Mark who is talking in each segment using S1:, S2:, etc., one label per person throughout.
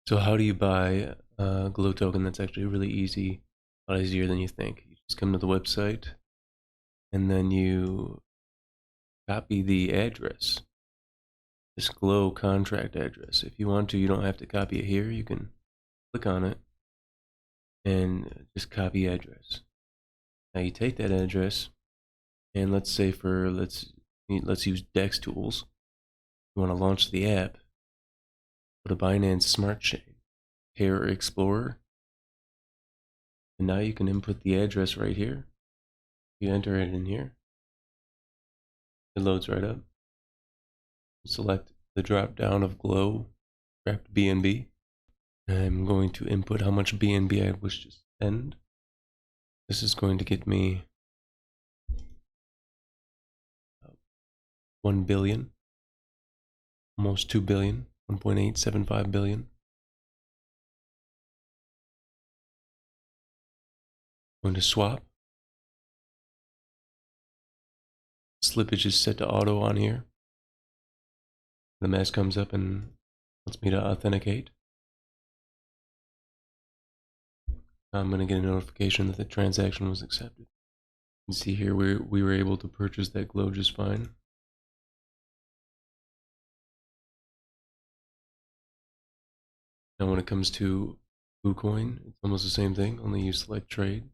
S1: So how do you buy a Glow token? That's actually really easy, a lot easier than you think. You just come to the website and then you copy the address, this Glow contract address. If you want to, you don't have to copy it here. You can click on it and just copy address. Now you take that address and let's say let's use DexTools. You want to launch the app. Go to Binance Smart Chain, Pair Explorer, and now you can input the address right here. You enter it in here. It loads right up. Select the drop down of Glow wrapped BNB. I'm going to input how much BNB I wish to spend. This is going to get me 1 billion, almost 2 billion, 1.875 billion. Going to swap. Slippage is set to auto on here. The mask comes up and wants me to authenticate. I'm going to get a notification that the transaction was accepted. You can see here we were able to purchase that Glow just fine. Now when it comes to PooCoin, it's almost the same thing, only you select trade.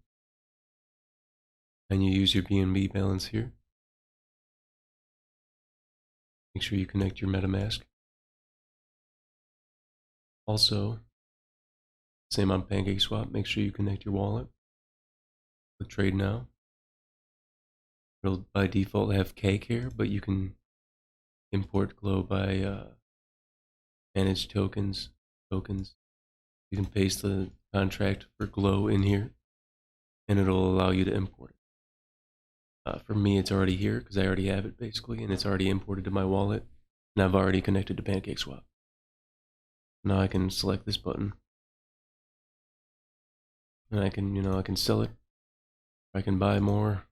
S1: And you use your BNB balance here. Make sure you connect your MetaMask. Also, same on PancakeSwap, make sure you connect your wallet. Click trade now. It'll by default have cake here, but you can import Glow by manage tokens. You can paste the contract for Glow in here, and it'll allow you to import it. For me, it's already here because I already have it basically, and it's already imported to my wallet, and I've already connected to PancakeSwap. Now I can select this button, and I can sell it. I can buy more.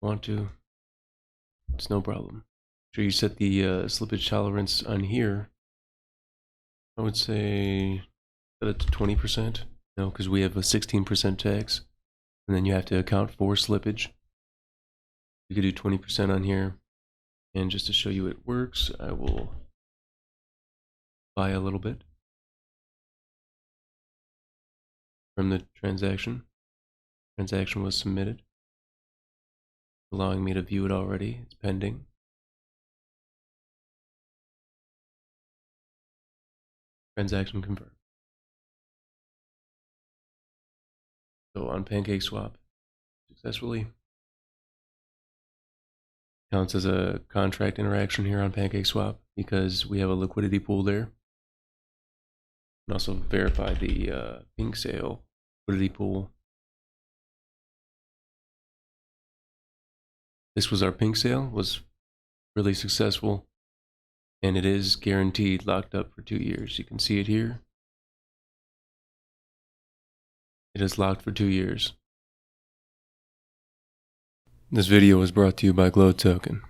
S1: Want to? It's no problem. Make sure you set the slippage tolerance on here. I would say set it to 20%. No, because we have a 16% tax, and then you have to account for slippage. You could do 20% on here, and just to show you it works, I will buy a little bit from the transaction. Transaction was submitted, allowing me to view it already. It's pending. Transaction confirmed. So on PancakeSwap, successfully. Counts as a contract interaction here on PancakeSwap because we have a liquidity pool there. And also verify the pink sale liquidity pool. This was our pink sale, was really successful, and it is guaranteed locked up for 2 years. You can see it here. It is locked for 2 years. This video was brought to you by Glow Token.